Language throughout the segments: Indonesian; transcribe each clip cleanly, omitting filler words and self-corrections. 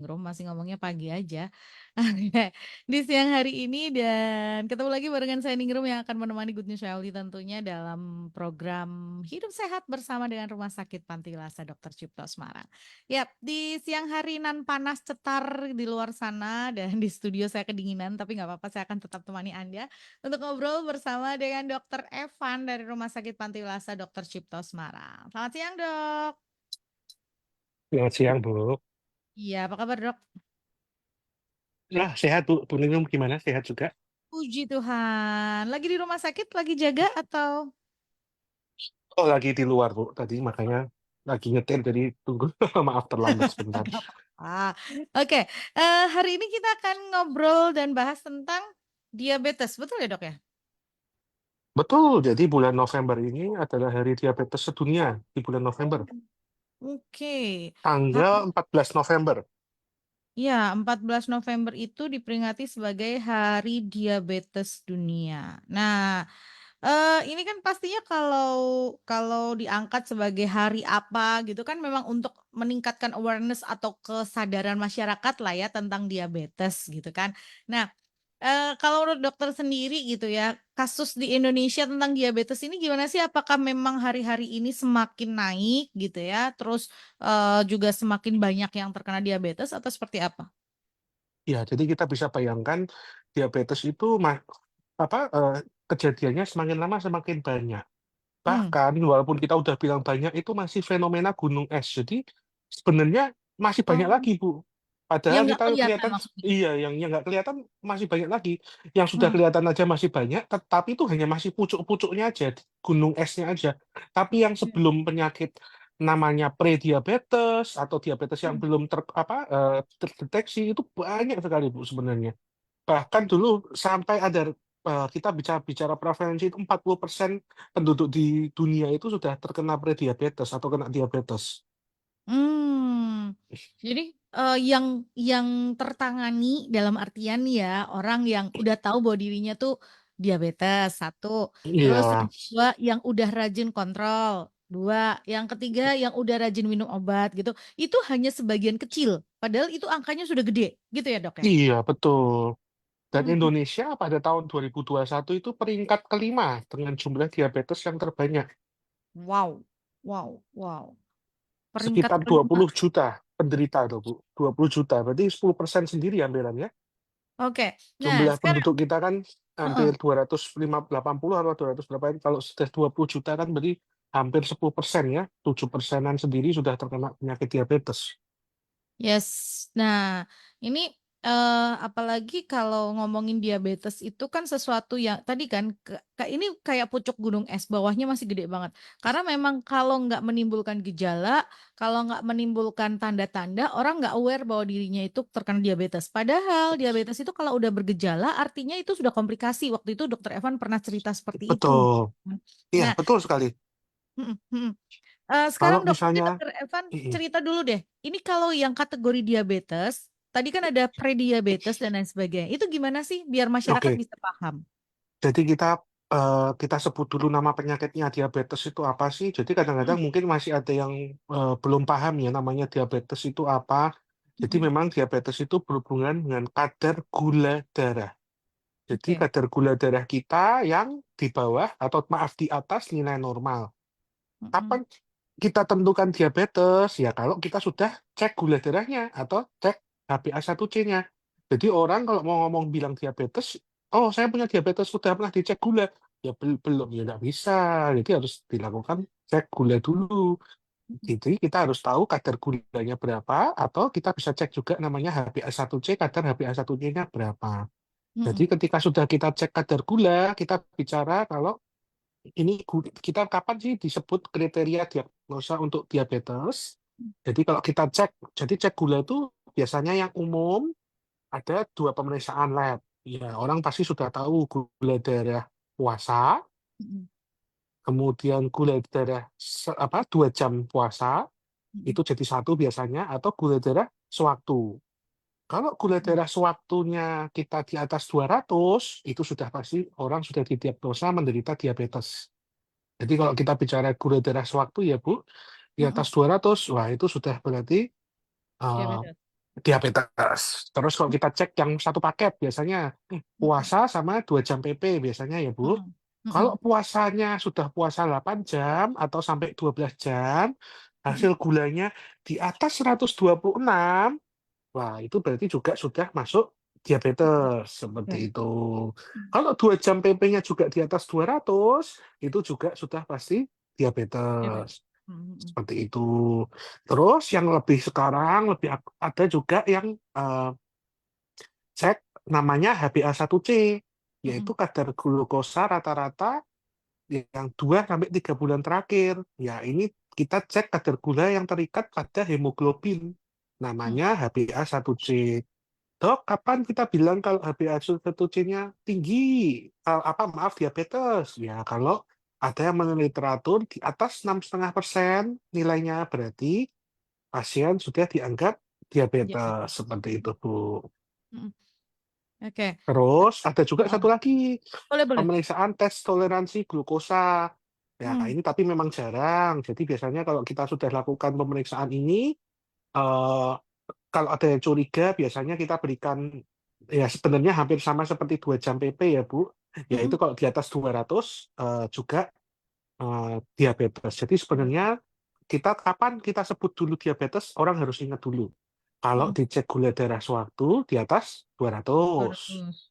Room masih ngomongnya pagi aja. Di siang hari ini dan ketemu lagi barengan saya Ningrum yang akan menemani Good News Family tentunya dalam program Hidup Sehat bersama dengan Rumah Sakit Panti Lasa Dr. Cipto Semarang. Yap, di siang hari nan panas cetar di luar sana dan di studio saya kedinginan tapi nggak apa-apa saya akan tetap temani Anda untuk ngobrol bersama dengan Dr. Evan dari Rumah Sakit Panti Lasa Dr. Cipto Semarang. Selamat siang, Dok. Selamat siang, Bu. Iya, apa kabar, Dok? Nah, sehat, Bu. Bu Nunung gimana? Sehat juga? Puji Tuhan. Lagi di rumah sakit, lagi jaga atau? Oh, lagi di luar, Bu. Tadi makanya lagi nyetir, jadi tunggu. Maaf, terlambat sebentar. Gak apa-apa. Oke, hari ini kita akan ngobrol dan bahas tentang diabetes, betul ya dok ya? Betul, jadi bulan November ini adalah Hari Diabetes Sedunia di bulan November. Oke, Tanggal hari 14 November. ya 14 November itu diperingati sebagai Hari Diabetes Dunia. Nah, ini kan pastinya kalau kalau diangkat sebagai hari apa gitu kan memang untuk meningkatkan awareness atau kesadaran masyarakat lah ya tentang diabetes gitu kan. Nah, kalau menurut dokter sendiri gitu ya, kasus di Indonesia tentang diabetes ini gimana sih? Apakah memang hari-hari ini semakin naik gitu ya? Terus, juga semakin banyak yang terkena diabetes atau seperti apa? Ya, jadi kita bisa bayangkan diabetes itu kejadiannya semakin lama semakin banyak. Hmm, Bahkan walaupun kita udah bilang banyak, itu masih fenomena gunung es. Jadi sebenarnya masih banyak oh, lagi, Bu. Padahal yang nggak kita kelihatan kelihatan, maksudnya? iya, yang nggak kelihatan masih banyak lagi. Yang sudah Hmm, kelihatan aja masih banyak, tetapi itu hanya masih pucuk-pucuknya aja, gunung esnya aja. Tapi yang hmm, sebelum penyakit namanya prediabetes atau diabetes yang hmm. belum terdeteksi itu banyak sekali, Bu, sebenarnya. Bahkan dulu sampai ada kita bicara prevalensi itu 40% penduduk di dunia itu sudah terkena prediabetes atau kena diabetes. Mmm, jadi, yang tertangani dalam artian ya, orang yang udah tahu bahwa dirinya tuh diabetes, satu, terus yang Iya, kedua yang udah rajin kontrol, dua, yang ketiga yang udah rajin minum obat gitu, itu hanya sebagian kecil, padahal itu angkanya sudah gede, gitu ya, Dok, ya? iya betul. Dan Mhm. Indonesia pada tahun 2021 itu peringkat kelima dengan jumlah diabetes yang terbanyak, Wow wow wow, peringkat sekitar kelima. 20 juta penderita tuh, Bu. 20 juta, berarti 10% sendiri ambilan ya. Oke, nah Jumlah sekarang penduduk kita kan heeh. hampir 280 atau 200 berapa ini, kalau sudah 20 juta kan berarti hampir 10% ya, 7%-an sendiri sudah terkena penyakit diabetes. Yes. Nah, ini apalagi kalau ngomongin diabetes itu kan sesuatu yang tadi kan ini kayak pucuk gunung es, bawahnya masih gede banget. Karena memang kalau nggak menimbulkan gejala, kalau nggak menimbulkan tanda-tanda, orang nggak aware bahwa dirinya itu terkena diabetes. Padahal diabetes itu kalau udah bergejala, artinya itu sudah komplikasi. Waktu itu Dokter Evan pernah cerita seperti itu. Betul. Iya, Nah, betul sekali. mm, mm. Kalau Sekarang dok, mungkin misalnya, dokter Evan mm, cerita dulu deh. Ini kalau yang kategori diabetes, tadi kan ada prediabetes dan lain sebagainya. Itu gimana sih biar masyarakat oke, bisa paham? jadi kita sebut dulu nama penyakitnya diabetes itu apa sih. Jadi kadang-kadang Mm, mungkin masih ada yang belum paham ya namanya diabetes itu apa. Jadi mm, memang diabetes itu berhubungan dengan kadar gula darah. Jadi oke. kadar gula darah kita yang di bawah atau maaf di atas nilai normal. Mm, Kapan kita tentukan diabetes? Ya kalau kita sudah cek gula darahnya atau cek HbA1c-nya. Jadi orang kalau mau ngomong bilang diabetes, oh saya punya diabetes sudah pernah dicek gula. Ya belum, ya nggak bisa. Jadi harus dilakukan cek gula dulu. mm, Jadi kita harus tahu kadar gulanya berapa atau kita bisa cek juga namanya HbA1c, kadar HbA1c-nya berapa. Jadi mm, ketika sudah kita cek kadar gula, kita bicara kalau ini kita kapan sih disebut kriteria diagnosa untuk diabetes. Jadi kalau kita cek, jadi cek gula itu biasanya yang umum ada dua pemeriksaan lab. Ya, orang pasti sudah tahu gula darah puasa, mm, kemudian gula darah 2 jam puasa, itu mm, jadi satu biasanya, atau gula darah sewaktu. Kalau gula mm, darah sewaktunya kita di atas 200, itu sudah pasti orang sudah didiagnosa menderita diabetes. Jadi kalau kita bicara gula darah sewaktu ya Bu, di mm, atas mm. 200, wah itu sudah berarti uh, Diabetes. diabetes. Terus kalau kita cek yang satu paket biasanya Mm-mm. puasa sama 2 jam PP biasanya ya Bu. Mm-mm. Kalau Mm-mm. puasanya sudah puasa 8 jam atau sampai 12 jam, hasil Mm-mm. gulanya di atas 126, wah itu berarti juga sudah masuk Mm-mm. diabetes seperti Oke. itu. Kalau 2 jam PP-nya juga di atas 200, itu juga sudah pasti diabetes. Diabetes. Mm-mm. Seperti itu. Terus yang lebih sekarang lebih ada juga yang eh, cek namanya HbA1c, yaitu Mm-mm. kadar glukosa rata-rata yang 2 sampai 3 bulan terakhir. Ya, ini kita cek kadar gula yang terikat pada hemoglobin. Mm-mm. Namanya HbA1c. Dok, kapan kita bilang kalau HbA1c-nya tinggi? Maaf, diabetes. Ya, kalau ada yang menurut literatur di atas 6,5% nilainya, berarti pasien sudah dianggap diabetes. Diabetes. Seperti itu, Bu. Mm-mm. Oke. Terus ada juga Oh, satu lagi, boleh, boleh. pemeriksaan tes toleransi glukosa. Ya, Hmm. ini tapi memang jarang. Jadi biasanya kalau kita sudah lakukan pemeriksaan ini, eh, kalau ada yang curiga, biasanya kita berikan, ya sebenarnya hampir sama seperti 2 jam PP ya, Bu. Yaitu Mm-mm. kalau di atas 200 juga diabetes. Jadi sebenarnya kita kapan kita sebut dulu diabetes, orang harus ingat dulu. Kalau Mm-mm. dicek gula darah sewaktu di atas 200, 200.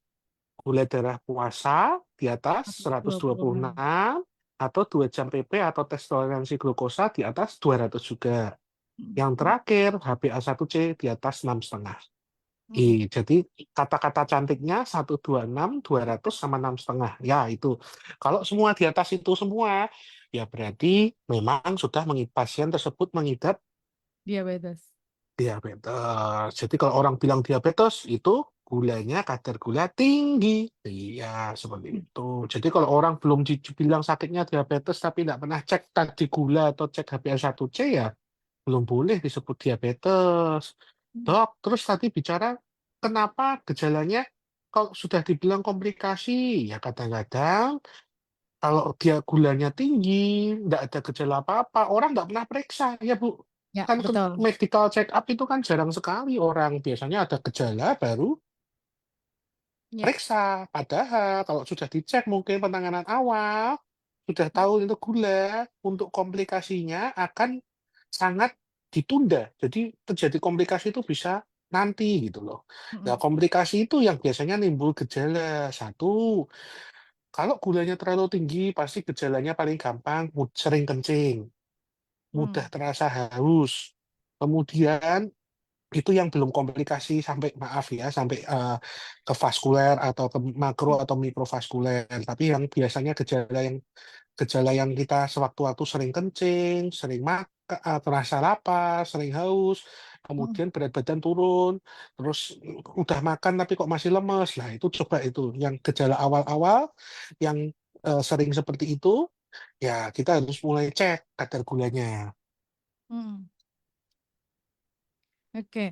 gula darah puasa di atas 126. 126, atau 2 jam PP atau tes toleransi glukosa di atas 200 juga. Yang Mm-mm. terakhir HbA1c di atas 6,5. Mm-mm. Jadi kata-kata cantiknya 126, 200 sama 6,5. Ya itu. Kalau semua di atas itu semua, ya berarti memang sudah pasien tersebut mengidap Diabetes. diabetes. Jadi kalau orang bilang diabetes itu gulanya kadar gula tinggi. Iya, seperti itu. Jadi kalau orang belum dibilang sakitnya diabetes tapi tidak pernah cek tadi gula atau cek HbA1c, ya belum boleh disebut diabetes. Mm. Dok, terus tadi bicara kenapa gejalanya kalau sudah dibilang komplikasi, ya kadang-kadang kalau dia gulanya tinggi, nggak ada gejala apa-apa, orang nggak pernah periksa, ya Bu. Ya, Kan betul. medical check up itu kan jarang sekali orang. Biasanya ada gejala baru Ya. periksa. Padahal kalau sudah dicek mungkin penanganan awal, sudah tahu itu gula, untuk komplikasinya akan sangat ditunda. Jadi terjadi komplikasi itu bisa nanti gitu loh. Nah, Mm-mm. komplikasi itu yang biasanya nimbul gejala. Satu, kalau gulanya terlalu tinggi, pasti gejalanya paling gampang sering kencing, mudah Mm. terasa haus. Kemudian itu yang belum komplikasi sampai, maaf ya, sampai ke vaskuler atau ke makro atau mikrovaskuler. Tapi yang biasanya gejala yang kita sewaktu-waktu sering kencing, sering makan, terasa lapar, sering haus, Mm. kemudian berat badan turun, terus udah makan tapi kok masih lemes. Nah, itu coba itu yang gejala awal-awal yang sering seperti itu, ya kita harus mulai cek kadar gulanya. Mm. Oke.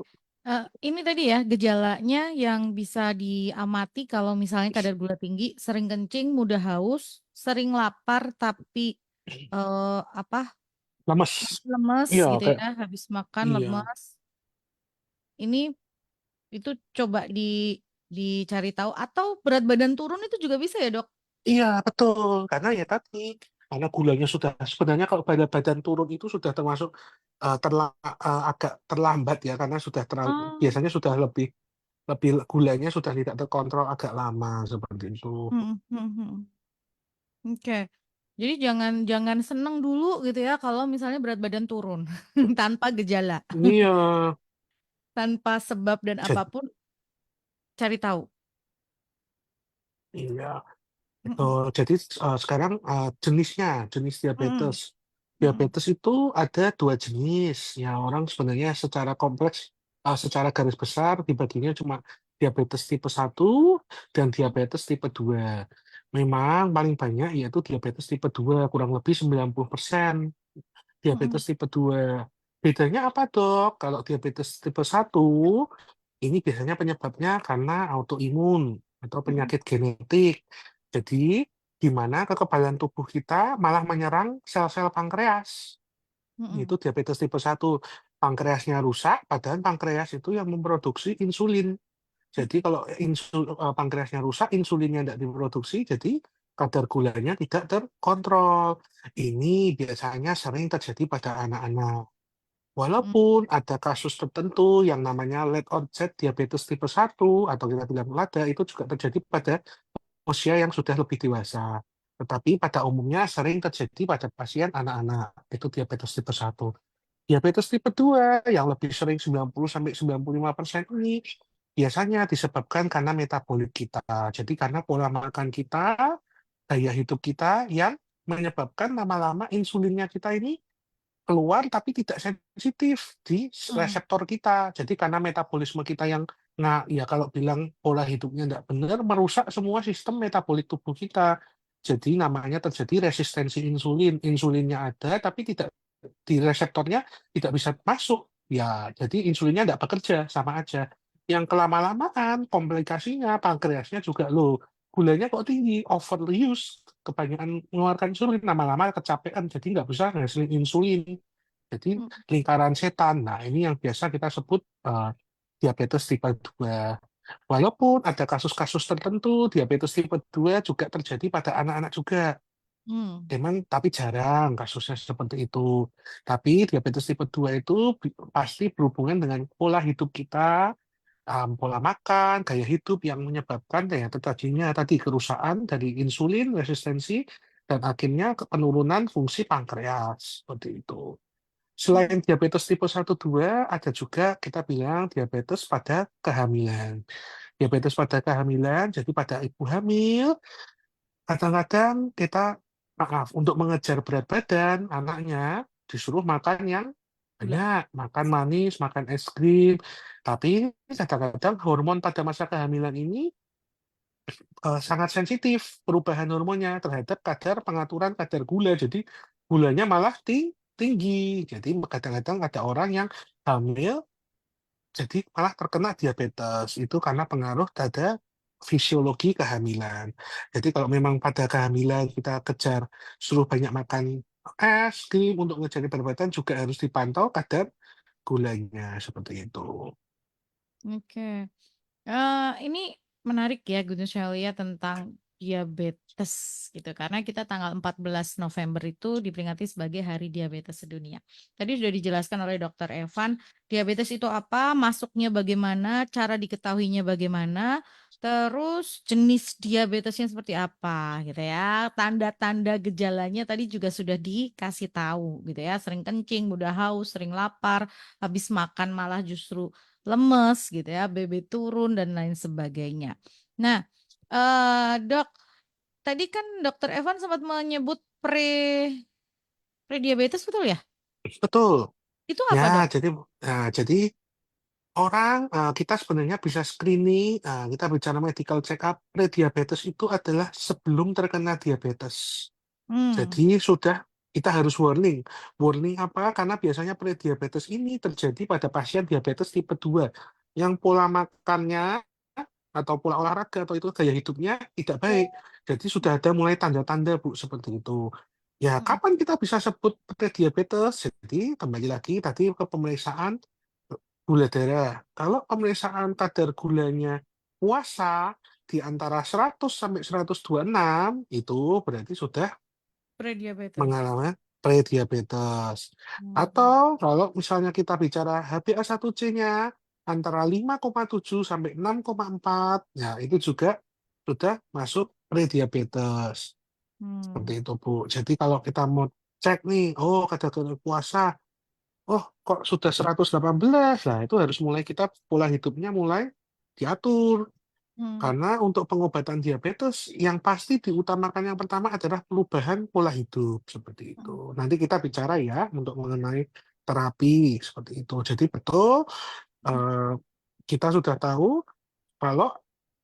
Ini tadi ya gejalanya yang bisa diamati kalau misalnya kadar gula tinggi, sering kencing, mudah haus, sering lapar tapi apa Lemes. lemes Iya, gitu kayak ya, habis makan iya. lemes. Ini itu coba dicari tahu atau berat badan turun itu juga bisa ya, Dok? Iya, betul. Karena ya tadi, karena gulanya sudah, sebenarnya kalau badan badan turun itu sudah termasuk agak terlambat ya, karena sudah terlalu, Oh. biasanya sudah lebih lebih gulanya sudah tidak terkontrol agak lama seperti itu. Hmm, hmm, hmm. Oke. Jadi jangan jangan seneng dulu gitu ya kalau misalnya berat badan turun tanpa gejala, Iya, tanpa sebab dan jadi, apapun cari tahu. iya. Mm-mm. Jadi sekarang jenis diabetes. Mm-mm. Mm-mm. Diabetes itu ada 2 jenis. Ya, orang sebenarnya secara kompleks, secara garis besar dibaginya cuma diabetes tipe 1 dan diabetes tipe 2. Memang paling banyak yaitu diabetes tipe 2, kurang lebih 90% Mm-mm. diabetes tipe 2. Bedanya apa, Dok? Kalau diabetes tipe 1, ini biasanya penyebabnya karena autoimun atau Mm-mm. penyakit genetik. Jadi, di mana kekebalan tubuh kita malah menyerang sel-sel pankreas. Itu Mm-mm. diabetes tipe 1. pankreasnya rusak, padahal pankreas itu yang memproduksi insulin. Jadi kalau pankreasnya rusak, insulinnya tidak diproduksi, jadi kadar gulanya tidak terkontrol. Ini biasanya sering terjadi pada anak-anak. Hmm. Walaupun ada kasus tertentu yang namanya late onset diabetes tipe 1 atau kita bilang LADA, itu juga terjadi pada usia yang sudah lebih dewasa. Tetapi pada umumnya sering terjadi pada pasien anak-anak, itu diabetes tipe 1. Diabetes tipe 2 yang lebih sering 90-95% ini biasanya disebabkan karena metabolik kita. Jadi karena pola makan kita, gaya hidup kita yang menyebabkan lama-lama insulinnya kita ini keluar tapi tidak sensitif di Hmm. reseptor kita. Jadi karena metabolisme kita yang ya kalau bilang pola hidupnya tidak benar, merusak semua sistem metabolik tubuh kita. Jadi namanya terjadi resistensi insulin. Insulinnya ada tapi tidak di reseptornya tidak bisa masuk. Ya, jadi insulinnya tidak bekerja, sama aja. Yang kelama-lamaan, komplikasinya, pankreasnya juga loh. Gulanya kok tinggi, overuse, kebanyakan mengeluarkan insulin, lama-lama kecapean, jadi nggak bisa ngasilin insulin. Jadi Hmm. lingkaran setan. Nah, ini yang biasa kita sebut diabetes tipe 2. Walaupun ada kasus-kasus tertentu, diabetes tipe 2 juga terjadi pada anak-anak juga. Hmm. Tapi jarang kasusnya seperti itu. Tapi diabetes tipe 2 itu pasti berhubungan dengan pola hidup kita, pola makan, gaya hidup yang menyebabkan ya tadinya tadi kerusakan dari insulin, resistensi, dan akhirnya penurunan fungsi pankreas. Seperti itu. Hmm. Selain diabetes tipe 1 2, ada juga kita bilang diabetes pada kehamilan. Diabetes pada kehamilan, jadi pada ibu hamil, kadang-kadang kita, maaf, untuk mengejar berat badan anaknya, disuruh makan yang Gula. banyak, makan manis, makan es krim. Tapi kadang-kadang hormon pada masa kehamilan ini sangat sensitif perubahan hormonnya terhadap pengaturan kadar gula. Jadi gulanya malah tinggi. Jadi kadang-kadang ada orang yang hamil jadi malah terkena diabetes itu karena pengaruh pada fisiologi kehamilan. Jadi kalau memang pada kehamilan kita kejar suruh banyak makan es krim untuk ngejar berat badan juga harus dipantau kadar gulanya seperti itu. Oke. Ini menarik ya Gunung Shelia tentang diabetes gitu karena kita tanggal 14 November itu diperingati sebagai Hari Diabetes Sedunia. Tadi sudah dijelaskan oleh Dokter Evan, diabetes itu apa, masuknya bagaimana, cara diketahuinya bagaimana, terus jenis diabetesnya seperti apa gitu ya. Tanda-tanda gejalanya tadi juga sudah dikasih tahu gitu ya, sering kencing, mudah haus, sering lapar, habis makan malah justru lemes gitu ya, BB turun dan lain sebagainya. Nah, Dok, tadi kan Dokter Evan sempat menyebut prediabetes betul ya? Betul. Itu Ya, apa, Dok? jadi orang kita sebenarnya bisa screening, kita bicara medical check up, prediabetes itu adalah sebelum terkena diabetes. Hmm. Jadi sudah kita harus warning. Warning apa? Karena biasanya prediabetes ini terjadi pada pasien diabetes tipe 2 yang pola makannya atau pola olahraga atau itu gaya hidupnya tidak baik. Jadi sudah ada mulai tanda-tanda Bu seperti itu. Ya, Hmm. kapan kita bisa sebut prediabetes? Jadi kembali lagi tadi ke pemeriksaan gula darah. Kalau pemeriksaan kadar gulanya puasa di antara 100 sampai 126 itu berarti sudah Prediabetes. mengalami prediabetes. Hmm. Atau kalau misalnya kita bicara HbA1c-nya antara 5,7 sampai 6,4, ya itu juga sudah masuk prediabetes. Seperti Hmm. itu, Bu. Jadi kalau kita mau cek nih, oh kadar gula puasa, oh kok sudah 118, lah itu harus mulai kita pola hidupnya mulai diatur. Hmm. Karena untuk pengobatan diabetes yang pasti diutamakan yang pertama adalah perubahan pola hidup seperti itu. Hmm. Nanti kita bicara ya untuk mengenai terapi seperti itu. Jadi betul eh, kita sudah tahu kalau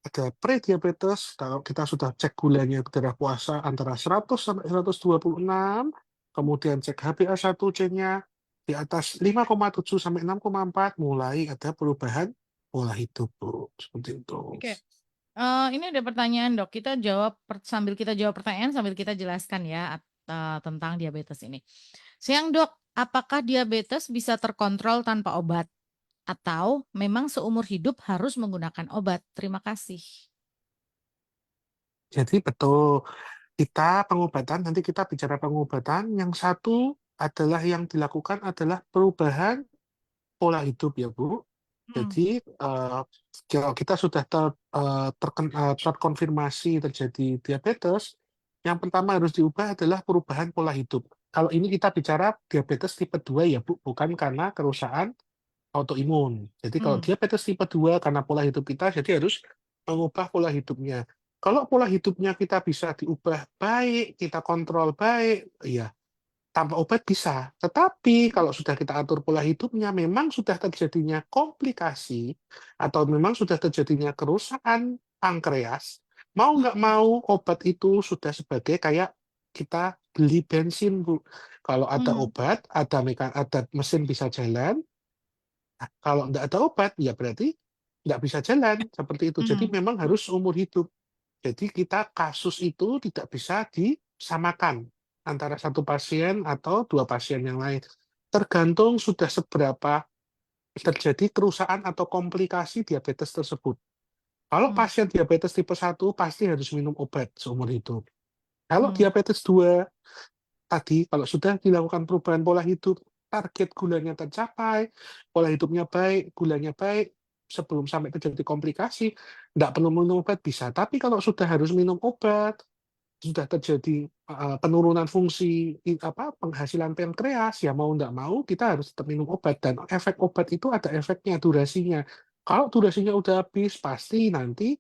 ada prediabetes, kalau kita sudah cek gulanya darah puasa antara 100 sampai 126, kemudian cek HbA1c-nya di atas 5,7 sampai 6,4, mulai ada perubahan pola hidup, Bu. Seperti itu. Oke. Ini ada pertanyaan, Dok. Kita jawab sambil kita jawab pertanyaan sambil kita jelaskan ya tentang diabetes ini. Siang, Dok. apakah diabetes bisa terkontrol tanpa obat? Atau memang seumur hidup harus menggunakan obat? Terima kasih. Jadi betul, kita pengobatan, nanti kita bicara pengobatan, yang satu adalah yang dilakukan adalah perubahan pola hidup ya Bu. Hmm. Jadi kalau kita sudah terkonfirmasi terjadi diabetes, yang pertama harus diubah adalah perubahan pola hidup. Kalau ini kita bicara diabetes tipe 2 ya Bu, bukan karena kerusakan autoimun. Jadi kalau Hmm. diabetes tipe 2 karena pola hidup kita, jadi harus mengubah pola hidupnya. Kalau pola hidupnya kita bisa diubah baik, kita kontrol baik, ya tanpa obat bisa. Tetapi kalau sudah kita atur pola hidupnya, memang sudah terjadinya komplikasi atau memang sudah terjadinya kerusakan pankreas, mau nggak mau obat itu sudah sebagai kayak kita beli bensin, Bu. Kalau ada Hmm. obat, ada mesin bisa jalan. Nah, kalau nggak ada obat, ya berarti nggak bisa jalan seperti itu. Jadi Hmm. memang harus umur hidup. Jadi kita kasus itu tidak bisa disamakan antara satu pasien atau dua pasien yang lain. Tergantung sudah seberapa terjadi kerusakan atau komplikasi diabetes tersebut. Kalau Hmm. pasien diabetes tipe 1 pasti harus minum obat seumur hidup. Kalau Hmm. diabetes 2 tadi, kalau sudah dilakukan perubahan pola hidup, target gulanya tercapai, pola hidupnya baik, gulanya baik, sebelum sampai terjadi komplikasi, nggak perlu minum obat bisa. Tapi kalau sudah harus minum obat, sudah terjadi penurunan fungsi penghasilan pankreas, ya mau nggak mau kita harus tetap minum obat. Dan efek obat itu ada efeknya, durasinya. Kalau durasinya udah habis, pasti nanti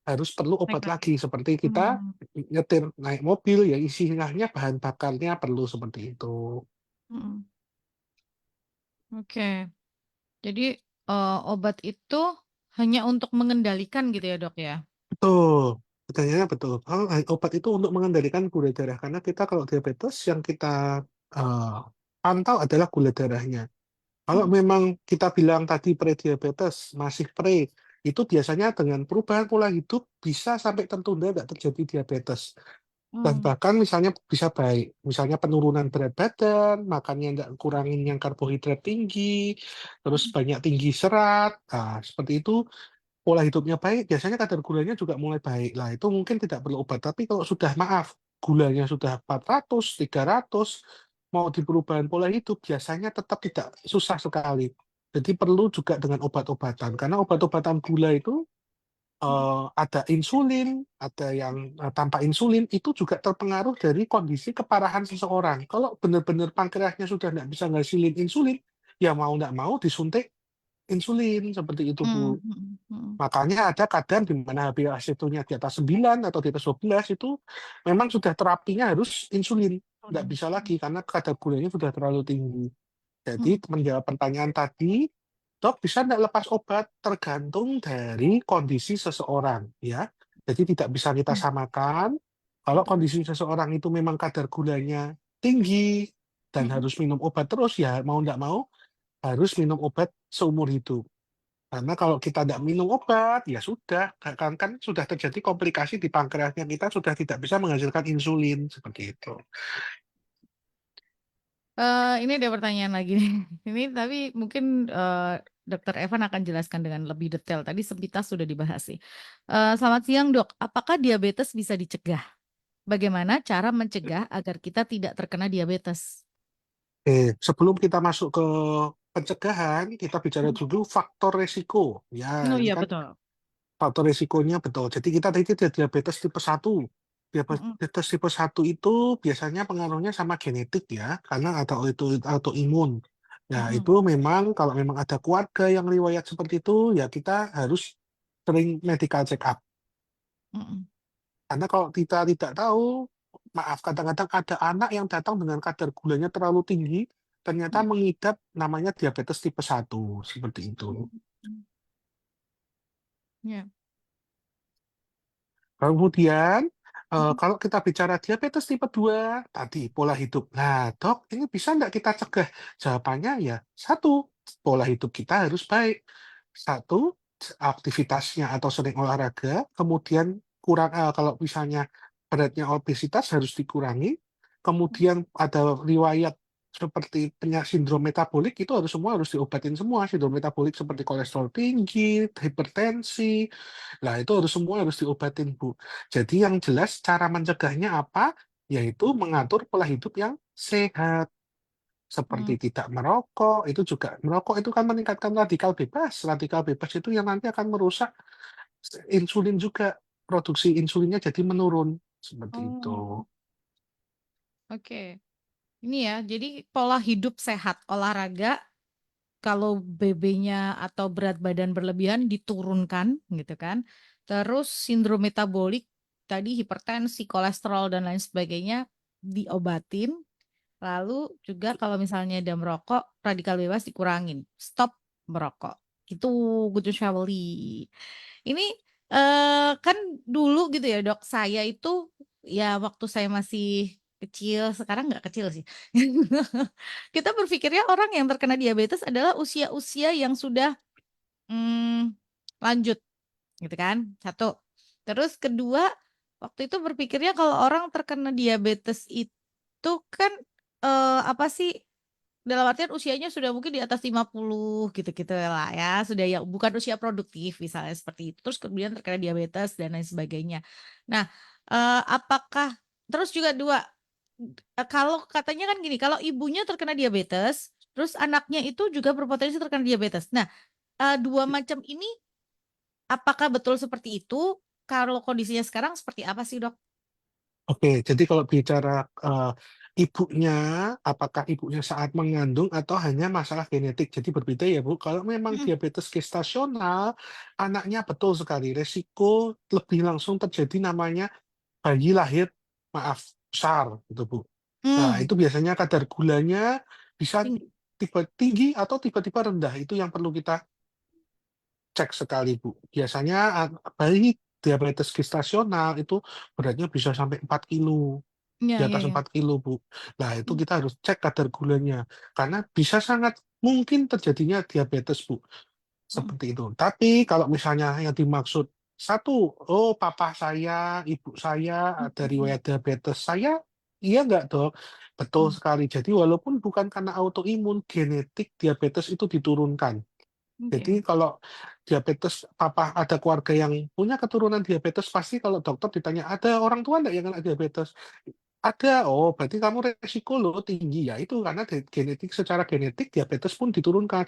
harus perlu obat Negatif. lagi. Seperti kita Hmm. nyetir naik mobil, ya istilahnya bahan bakarnya perlu seperti itu. Hmm. Oke. Jadi obat itu hanya untuk mengendalikan gitu ya dok ya? Betul, pertanyaannya betul. Kalau obat itu untuk mengendalikan gula darah, karena kita kalau diabetes yang kita eh, pantau adalah gula darahnya. Kalau Hmm. memang kita bilang tadi prediabetes, masih pre, itu biasanya dengan perubahan pola hidup bisa sampai tertunda tidak terjadi diabetes. Dan Hmm. bahkan misalnya bisa baik, misalnya penurunan berat badan, makannya nggak kurangin yang karbohidrat tinggi, terus Hmm. banyak tinggi serat, nah, seperti itu pola hidupnya baik, biasanya kadar gulanya juga mulai baik. Lah itu mungkin tidak perlu obat, tapi kalau sudah maaf, gulanya sudah 400, 300, mau di perubahan pola hidup, biasanya tetap tidak susah sekali. Jadi perlu juga dengan obat-obatan, karena obat-obatan gula itu ada insulin, ada yang tanpa insulin, itu juga terpengaruh dari kondisi keparahan seseorang. Kalau benar-benar pankreasnya sudah tidak bisa ngasilin insulin, ya mau nggak mau disuntik insulin, seperti itu, Bu. Hmm. Hmm. Hmm. Makanya ada kadang di mana HbA1c-nya di atas 9 atau di atas 12 itu memang sudah terapinya harus insulin. Nggak Hmm. bisa lagi karena kadar gulanya sudah terlalu tinggi. Jadi Hmm. menjawab pertanyaan tadi, dok bisa nggak lepas obat? Tergantung dari kondisi seseorang, ya. Jadi tidak bisa kita Hmm. samakan. Kalau kondisi seseorang itu memang kadar gulanya tinggi dan Hmm. harus minum obat terus, ya mau nggak mau harus minum obat seumur hidup. Karena kalau kita tidak minum obat, ya sudah, kan sudah terjadi komplikasi di pankreasnya kita sudah tidak bisa menghasilkan insulin seperti itu. Ini ada pertanyaan lagi nih. Ini tapi mungkin Dokter Evan akan jelaskan dengan lebih detail. Tadi sepintas sudah dibahas sih. Selamat siang dok. Apakah diabetes bisa dicegah? Bagaimana cara mencegah agar kita tidak terkena diabetes? Sebelum kita masuk ke pencegahan, kita bicara Hmm. dulu faktor resiko. Ya, Oh ini iya kan betul. faktor resikonya betul. Jadi kita tadi ada diabetes tipe 1. Mm-mm. Diabetes tipe 1 itu biasanya pengaruhnya sama genetik ya, karena ada itu autoimun. Ya, Mm-mm. itu memang kalau memang ada keluarga yang riwayat seperti itu, ya kita harus sering medical check up. Mm-mm. Karena kalau kita tidak tahu, maaf, kadang-kadang ada anak yang datang dengan kadar gulanya terlalu tinggi, ternyata Mm-mm. mengidap namanya diabetes tipe 1 seperti itu. Mm-mm. Ya. Kemudian, Mm-mm. kalau kita bicara diabetes tipe 2 tadi pola hidup. Nah, dok, ini bisa nggak kita cegah? Jawabannya ya, satu, pola hidup kita harus baik. Satu, aktivitasnya atau sering olahraga. Kemudian, kalau misalnya beratnya obesitas harus dikurangi. Kemudian ada riwayat seperti sindrom metabolik itu semua harus diobatin semua. Sindrom metabolik seperti kolesterol tinggi, hipertensi. Nah, itu semua harus diobatin, Bu. Jadi yang jelas cara mencegahnya apa? Yaitu mengatur pola hidup yang sehat. Seperti Hmm. tidak merokok, itu juga merokok itu kan meningkatkan radikal bebas. Radikal bebas itu yang nanti akan merusak insulin juga. Produksi insulinnya jadi menurun. Seperti itu. Oh, oke. Ini ya, jadi pola hidup sehat, olahraga, kalau BB-nya atau berat badan berlebihan diturunkan gitu kan. Terus sindrom metabolik tadi hipertensi, kolesterol dan lain sebagainya diobatin. Lalu juga kalau misalnya ada merokok, radikal bebas dikurangin. Stop merokok. Itu Gus Syawali. Ini kan dulu gitu ya dok, saya itu ya waktu saya masih kecil, sekarang nggak kecil sih. Kita berpikirnya orang yang terkena diabetes adalah usia-usia yang sudah lanjut gitu kan. Satu. Terus kedua, waktu itu berpikirnya kalau orang terkena diabetes itu kan apa sih, dalam artian usianya sudah mungkin di atas 50 gitu-gitu lah ya, sudah ya bukan usia produktif misalnya seperti itu. Terus kemudian terkena diabetes dan lain sebagainya. Nah, apakah terus juga dua, kalau katanya kan gini, kalau ibunya terkena diabetes, terus anaknya itu juga berpotensi terkena diabetes. Nah, dua macam ini apakah betul seperti itu? Kalau kondisinya sekarang seperti apa sih, Dok? Oke, jadi kalau bicara ibunya, apakah ibunya saat mengandung atau hanya masalah genetik? Jadi berbeda ya, Bu. Kalau memang Mm-mm. diabetes gestasional, anaknya betul sekali resiko lebih langsung terjadi namanya bayi lahir, maaf, besar, gitu, Bu. Nah, Hmm, itu biasanya kadar gulanya bisa tinggi. tiba tinggi atau tiba-tiba rendah. Itu yang perlu kita cek sekali, Bu. Biasanya bayi diabetes gestasional itu beratnya bisa sampai 4 kilo, Ya, di ya, atas ya. 4 kilo, Bu. Nah, itu Hmm, kita harus cek kadar gulanya. Karena bisa sangat mungkin terjadinya diabetes, Bu. hmm, Seperti itu. Tapi kalau misalnya yang dimaksud, satu, oh papa saya, ibu saya hmm, ada hmm, riwayat diabetes, saya iya nggak, Dok? Betul hmm. sekali. Jadi walaupun bukan karena autoimun, genetik diabetes itu diturunkan. Jadi Oke. kalau diabetes, papa ada keluarga yang punya keturunan diabetes, pasti kalau dokter ditanya, ada orang tua nggak yang kena diabetes? Ada, oh berarti kamu resiko lo tinggi. Ya itu karena genetik, secara genetik diabetes pun diturunkan.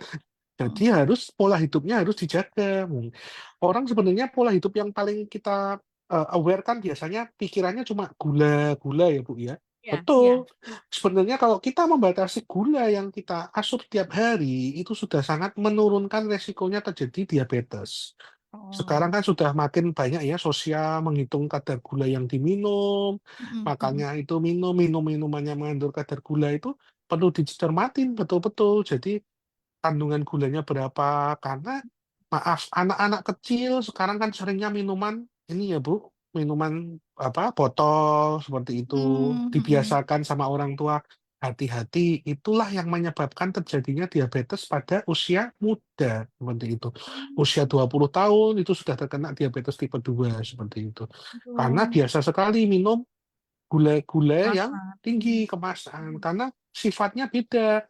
Hmm, Jadi harus pola hidupnya harus dijaga. Orang sebenarnya pola hidup yang paling kita aware kan biasanya pikirannya cuma gula-gula ya, Bu ya. ya, Betul. ya. Sebenarnya kalau kita membatasi gula yang kita asup tiap hari itu sudah sangat menurunkan resikonya terjadi diabetes. Sekarang Oh. kan sudah makin banyak ya sosial menghitung kadar gula yang diminum, Hmm, hmm, makanya itu minum minumannya mengandung kadar gula itu perlu dicermatin betul-betul. Jadi kandungan gulanya berapa, karena maaf, anak-anak kecil sekarang kan seringnya minuman ini ya, Bu, minuman apa botol seperti itu, hmm, hmm, dibiasakan sama orang tua. Hati-hati, itulah yang menyebabkan terjadinya diabetes pada usia muda seperti itu. Usia hmm. 20 tahun itu sudah terkena diabetes tipe 2 seperti itu, karena Betul. biasa sekali minum gula-gula yang Kemasan. tinggi Hmm, kemasan, hmm, karena sifatnya beda.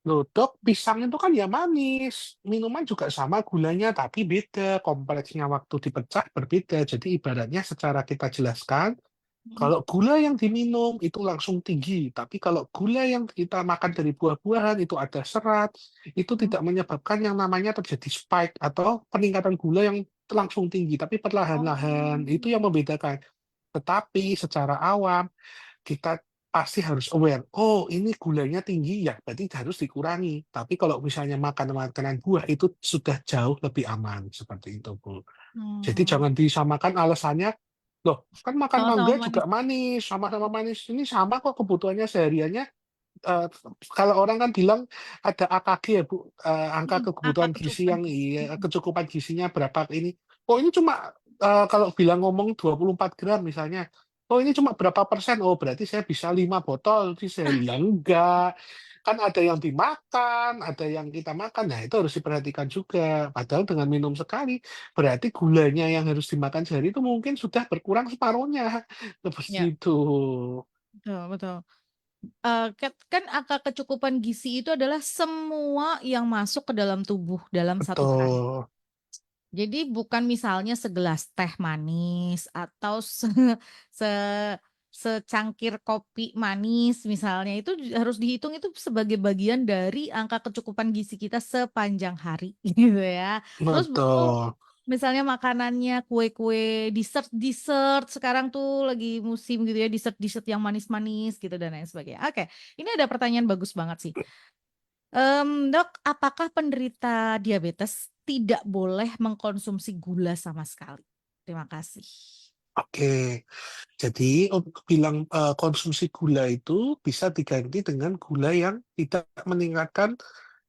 Loh, Dok, pisang itu kan ya manis. Minuman juga sama gulanya, tapi beda. Kompleksnya waktu dipecah berbeda. Jadi ibaratnya secara kita jelaskan, hmm, kalau gula yang diminum itu langsung tinggi. Tapi kalau gula yang kita makan dari buah-buahan itu ada serat, itu hmm. tidak menyebabkan yang namanya terjadi spike atau peningkatan gula yang langsung tinggi. Tapi Oh. perlahan-lahan, itu yang membedakan. Tetapi secara awam, kita pasti harus aware, oh ini gulanya tinggi ya, berarti harus dikurangi. Tapi kalau misalnya makan makanan buah itu sudah jauh lebih aman, seperti itu, Bu. Jadi Hmm. jangan disamakan alasannya, loh kan makan mangga Sama-sama juga manis. manis, sama-sama manis, ini sama kok kebutuhannya sehariannya. Eh, Kalau orang kan bilang ada AKG ya, Bu, angka Hmm, angka kebutuhan gizi kecukupan yang gizi. iya, Hmm. kecukupan gizinya berapa ini. Oh ini cuma kalau bilang ngomong 24 gram misalnya. Oh ini cuma berapa persen? Oh berarti saya bisa 5 botol di sehari. Ya enggak. Kan ada yang dimakan, ada yang kita makan. Nah itu harus diperhatikan juga. Padahal dengan minum sekali, berarti gulanya yang harus dimakan sehari itu mungkin sudah berkurang separuhnya. Seperti Ya, itu. betul, betul. Kan angka kecukupan gizi itu adalah semua yang masuk ke dalam tubuh dalam satu hari. Betul, Jadi bukan misalnya segelas teh manis atau se secangkir kopi manis misalnya itu harus dihitung itu sebagai bagian dari angka kecukupan gizi kita sepanjang hari gitu ya. Terus baru betul. misalnya makanannya kue-kue, dessert-dessert sekarang tuh lagi musim gitu ya, dessert-dessert yang manis-manis gitu dan lain sebagainya. Oke, ini ada pertanyaan bagus banget sih. Dok, apakah penderita diabetes tidak boleh mengkonsumsi gula sama sekali? Terima kasih. Oke, jadi untuk bilang konsumsi gula itu bisa diganti dengan gula yang tidak meningkatkan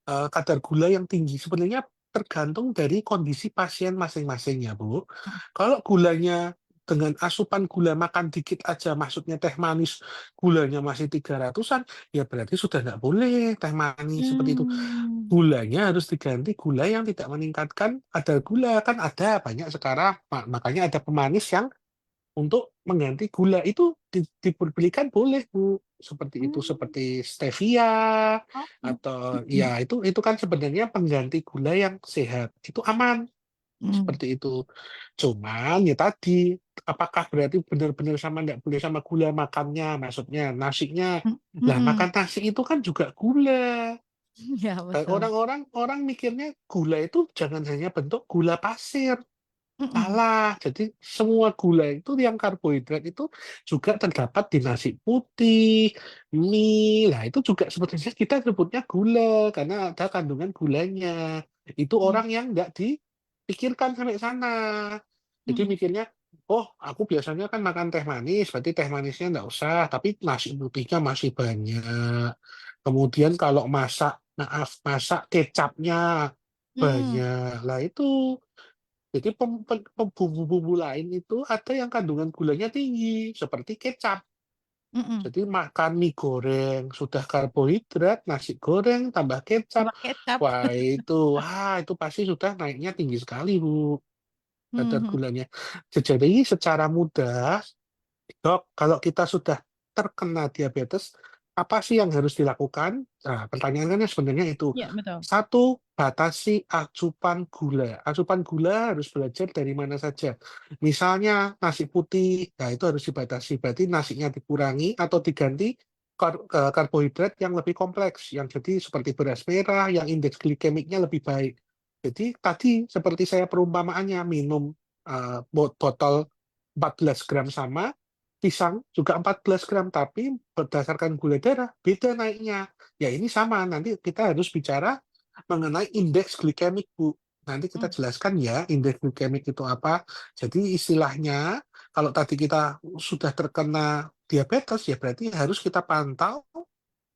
kadar gula yang tinggi. Sebenarnya tergantung dari kondisi pasien masing-masing ya, Bu. Kalau gulanya dengan asupan gula makan dikit aja, maksudnya teh manis gulanya masih 300-an, ya berarti sudah nggak boleh teh manis seperti itu. Hmm. Gulanya harus diganti gula yang tidak meningkatkan kadar gula. Kan ada banyak sekarang, makanya ada pemanis yang untuk mengganti gula itu diberikan boleh Bu seperti itu Hmm. seperti stevia Oh. atau ya itu kan sebenarnya pengganti gula yang sehat itu aman Hmm. seperti itu cuman ya tadi apakah berarti benar-benar sama nggak boleh sama gula makannya maksudnya nasinya Hmm. lah Hmm. makan nasi itu kan juga gula. Ya, Dan betul. orang mikirnya gula itu jangan hanya bentuk gula pasir. Hmm. Salah. Jadi semua gula itu yang karbohidrat itu juga terdapat di nasi putih, mie. Lah itu juga sebetulnya kita sebutnya gula karena ada kandungan gulanya. Itu Hmm. orang yang nggak dipikirkan sampai sana. Jadi Hmm. mikirnya, oh aku biasanya kan makan teh manis, berarti teh manisnya nggak usah, tapi nasi putihnya masih banyak. Kemudian kalau masak, maaf, masak kecapnya Hmm. banyak. Lah itu jadi bumbu-bumbu lain itu ada yang kandungan gulanya tinggi, seperti kecap. Hmm. Jadi makan mie goreng, sudah karbohidrat, nasi goreng tambah kecap. Sama kecap. Wah itu pasti sudah naiknya tinggi sekali, Bu, kadar Hmm. gulanya. Jadi secara mudah Dok, kalau kita sudah terkena diabetes, apa sih yang harus dilakukan? Nah, pertanyaannya sebenarnya itu. Ya, betul. Satu, batasi asupan gula. Asupan gula harus belajar dari mana saja. Misalnya nasi putih, nah itu harus dibatasi. Berarti nasinya dikurangi atau diganti karbohidrat yang lebih kompleks. Yang jadi seperti beras merah, yang indeks glikemiknya lebih baik. Jadi tadi seperti saya perumpamaannya, minum botol 14 gram sama, pisang juga 14 gram, tapi berdasarkan gula darah, beda naiknya. Ya ini sama, nanti kita harus bicara mengenai indeks glikemik, Bu. Nanti kita Hmm. jelaskan ya, indeks glikemik itu apa. Jadi istilahnya, kalau tadi kita sudah terkena diabetes, ya berarti harus kita pantau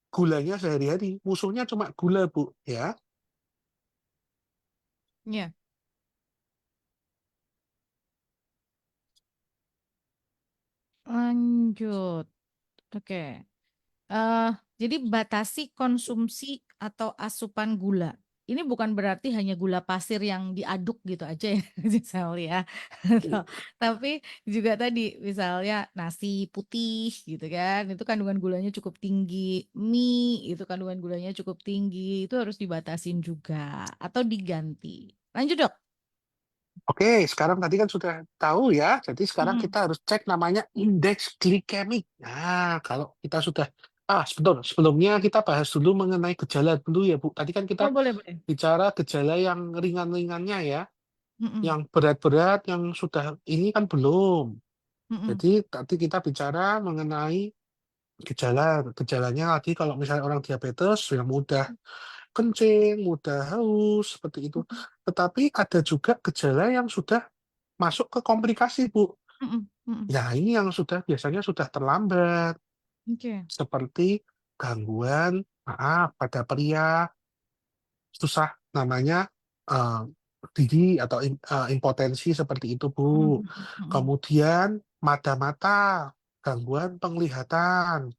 gulanya sehari-hari. Musuhnya cuma gula, Bu. Ya, Ya, lanjut. Oke. eh jadi batasi konsumsi atau asupan gula. Ini bukan berarti hanya gula pasir yang diaduk gitu aja ya, misalnya ya. Tapi juga tadi misalnya nasi putih gitu kan, itu kandungan gulanya cukup tinggi. Mie itu kandungan gulanya cukup tinggi, itu harus dibatasin juga atau diganti. Lanjut dok. oke, sekarang tadi kan sudah tahu ya. Jadi sekarang Mm-mm. kita harus cek namanya indeks glikemik. Nah, kalau kita sudah sebentar, sebelumnya kita bahas dulu mengenai gejala dulu ya, Bu. Tadi kan kita Oh boleh boleh. bicara gejala yang ringan-ringannya ya. Mm-mm. Yang berat-berat yang sudah ini kan belum. Mm-mm. Jadi tadi kita bicara mengenai gejala. Gejalanya lagi kalau misalnya orang diabetes yang mudah kencing, mudah haus, seperti itu. Mm-mm. Tetapi ada juga gejala yang sudah masuk ke komplikasi, Bu. Mm-mm. Mm-mm. Ya, ini yang sudah biasanya sudah terlambat, Oke. seperti gangguan, maaf, pada pria, susah namanya eh, diri atau impotensi seperti itu, Bu. Mm-mm. Mm-mm. Kemudian mata-mata, gangguan penglihatan.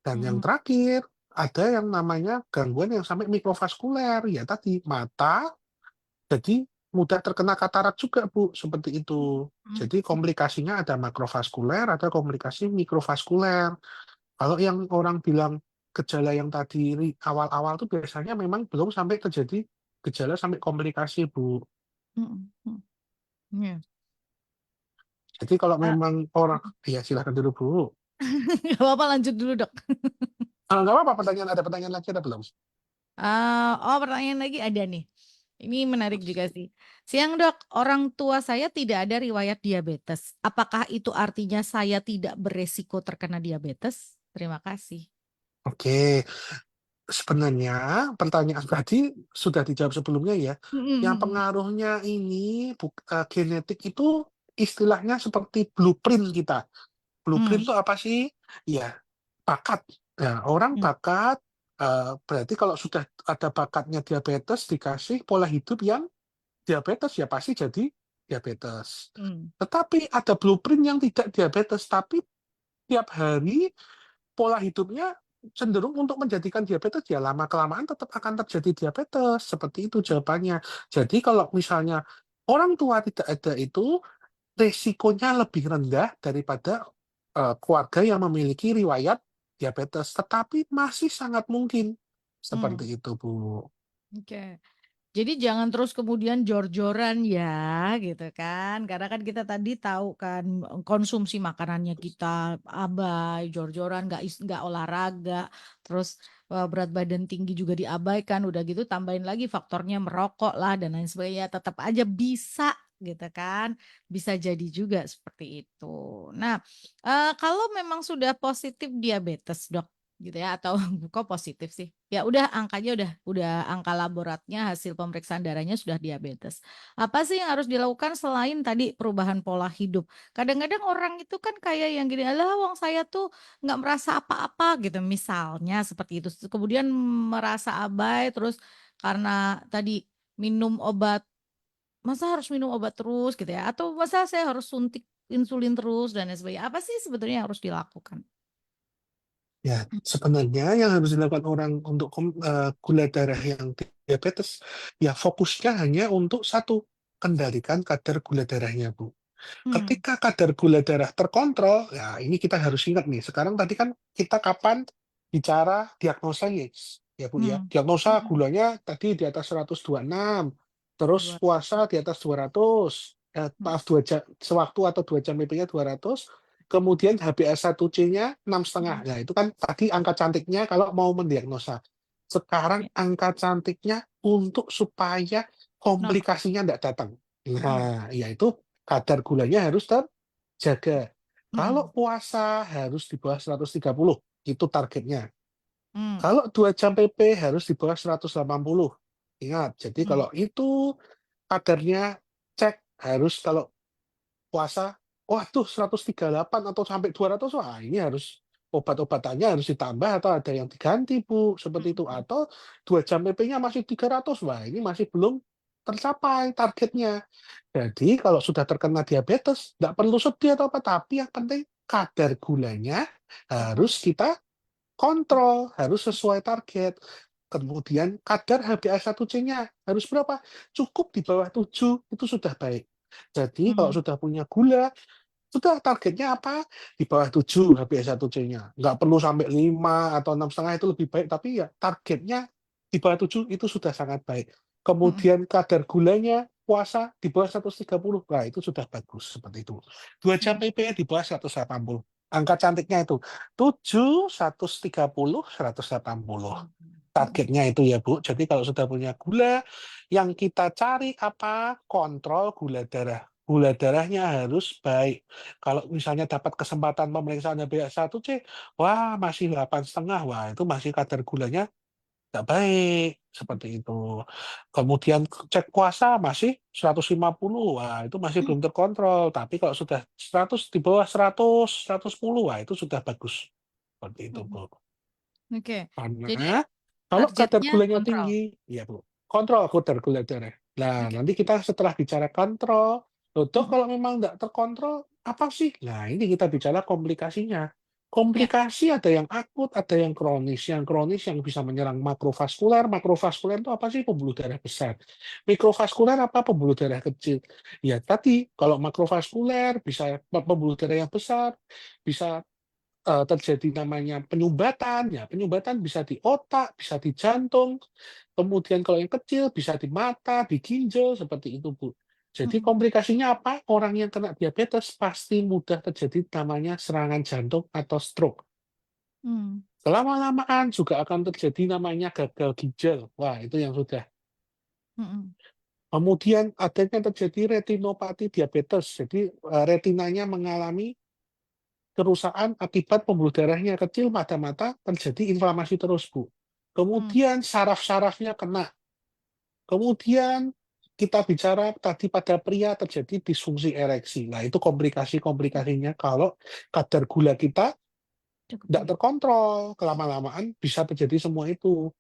Dan yang Mm-mm. terakhir, ada yang namanya gangguan yang sampai mikrovaskuler, ya tadi mata, jadi mudah terkena katarak juga, Bu, seperti itu. Mm-mm. Jadi komplikasinya ada makrovaskuler, ada komplikasi mikrovaskuler. Kalau yang orang bilang gejala yang tadi awal-awal tuh biasanya memang belum sampai terjadi gejala sampai komplikasi, Bu. Mm, mm, iya. Jadi kalau Ah, memang orang, ya silakan dulu, Bu. nggak apa-apa, lanjut dulu dok. Nggak apa-apa, ada pertanyaan lagi ada belum? Oh, pertanyaan lagi ada nih. Ini menarik juga sih. Siang dok, orang tua saya tidak ada riwayat diabetes. Apakah itu artinya saya tidak beresiko terkena diabetes? Terima kasih. Oke, sebenarnya pertanyaan tadi sudah dijawab sebelumnya ya. Mm, Yang mm, mm, pengaruhnya ini genetik itu istilahnya seperti blueprint kita. Blueprint mm, itu apa sih? Ya, bakat. Nah, orang mm, bakat berarti kalau sudah ada bakatnya diabetes dikasih pola hidup yang diabetes ya pasti jadi diabetes. mm, Tetapi ada blueprint yang tidak diabetes, tapi tiap hari pola hidupnya cenderung untuk menjadikan diabetes, ya lama kelamaan tetap akan terjadi diabetes. Seperti itu jawabannya. Jadi kalau misalnya orang tua tidak ada itu, resikonya lebih rendah daripada keluarga yang memiliki riwayat diabetes. Tetapi masih sangat mungkin. mm. Seperti itu, Bu. Oke. Jadi jangan terus kemudian jor-joran ya, gitu kan. Karena kan kita tadi tahu kan konsumsi makanannya kita abai, jor-joran, nggak olahraga, terus berat badan tinggi juga diabaikan. Udah gitu tambahin lagi faktornya merokok lah dan lain sebagainya. Tetap aja bisa gitu kan. Bisa jadi juga seperti itu. Nah, kalau memang sudah positif diabetes, Dok, gitu ya, atau kok positif sih? Ya udah angkanya udah angka laboratnya hasil pemeriksaan darahnya sudah diabetes. Apa sih yang harus dilakukan selain tadi perubahan pola hidup? Kadang-kadang orang itu kan kayak yang gini, alah wong saya tuh nggak merasa apa-apa gitu, misalnya seperti itu. Kemudian merasa abai terus karena tadi minum obat, masa harus minum obat terus gitu ya? Atau masa saya harus suntik insulin terus dan lain sebagainya? Apa sih sebetulnya yang harus dilakukan? Ya, sebenarnya yang harus dilakukan orang untuk gula darah yang diabetes, ya fokusnya hanya untuk satu, kendalikan kadar gula darahnya, Bu. Hmm, Ketika kadar gula darah terkontrol, ya ini kita harus ingat nih. Sekarang tadi kan kita kapan bicara diagnosanya, ya Bu ya. hmm, Diagnosa hmm, gulanya tadi di atas 126, terus dua, puasa di atas 200, hmm, maaf 2 jam, sewaktu atau 2 jam PP-nya 200, kemudian HbA1c-nya 6,5. hmm. Nah, itu kan tadi angka cantiknya kalau mau mendiagnosa. Sekarang Ya, angka cantiknya untuk supaya kenapa? komplikasinya tidak datang. Hmm, Nah, yaitu kadar gulanya harus terjaga. hmm, Kalau puasa harus di bawah 130, itu targetnya. hmm, Kalau 2 jam PP harus di bawah 180. Ingat, jadi hmm, kalau itu kadarnya cek harus kalau puasa, wah tuh 138 atau sampai 200, wah ini harus obat-obatannya harus ditambah atau ada yang diganti, Bu, seperti itu. hmm, Atau 2 jam PP-nya masih 300, wah ini masih belum tercapai targetnya. Jadi kalau sudah terkena diabetes, tidak perlu sedih atau apa, tapi yang penting kadar gulanya terkon- harus kita kontrol, harus sesuai target. Kemudian kadar HbA1c-nya harus berapa? Cukup di bawah 7, itu sudah baik. Jadi kalau hmm, sudah punya gula, sudah targetnya apa? Di bawah 7 HbA1c-nya. Nggak perlu sampai 5 atau 6,5, itu lebih baik, tapi ya targetnya di bawah 7 itu sudah sangat baik. hmm, Kemudian kadar gulanya puasa di bawah 130, wah itu sudah bagus seperti itu. 2 jam hmm, PP di bawah 180. Angka cantiknya itu 7, 130, 180. hmm, hmm, Targetnya itu ya Bu. Jadi kalau sudah punya gula, yang kita cari apa? Kontrol gula darah. Gula darahnya harus baik. Kalau misalnya dapat kesempatan pemeriksaan HbA1c, wah masih 8,5, wah itu masih kadar gulanya nggak baik. Seperti itu. Kemudian cek puasa masih 150, wah itu masih hmm, belum terkontrol. Tapi kalau sudah 100, di bawah 100, 110, wah itu sudah bagus. Seperti itu, hmm. Bu. Oke, jadi Karena kalau kadar targetnya gulanya kontrol. tinggi, ya Bu, kontrol kadar gula darah. Nah, Oke, nanti kita setelah bicara kontrol, loh, Dok, hmm, kalau memang nggak terkontrol, apa sih? Nah, ini kita bicara komplikasinya. ya, Komplikasi ada yang akut, ada yang kronis. Yang kronis yang bisa menyerang makrovaskuler. Makrovaskuler itu apa sih? Pembuluh darah besar. Mikrovaskuler apa? Pembuluh darah kecil. Ya tadi, kalau makrovaskuler bisa pembuluh darah yang besar, bisa terjadi namanya penyumbatan, ya penyumbatan bisa di otak, bisa di jantung, kemudian kalau yang kecil bisa di mata, di ginjal, seperti itu, Bu. Jadi Mm, komplikasinya apa? Orang yang kena diabetes pasti mudah terjadi namanya serangan jantung atau stroke. mm, Lama-lamaan juga akan terjadi namanya gagal ginjal. Wah, itu yang sudah. mm, Kemudian adanya terjadi retinopati diabetes. Jadi retinanya mengalami kerusakan akibat pembuluh darahnya kecil pada mata, terjadi inflamasi terus, Bu. mm, Kemudian saraf-sarafnya kena. Kemudian kita bicara tadi pada pria terjadi disfungsi ereksi. Nah, itu komplikasi-komplikasinya kalau kadar gula kita cukup tidak tinggi. terkontrol. Kelama-lamaan bisa terjadi semua itu.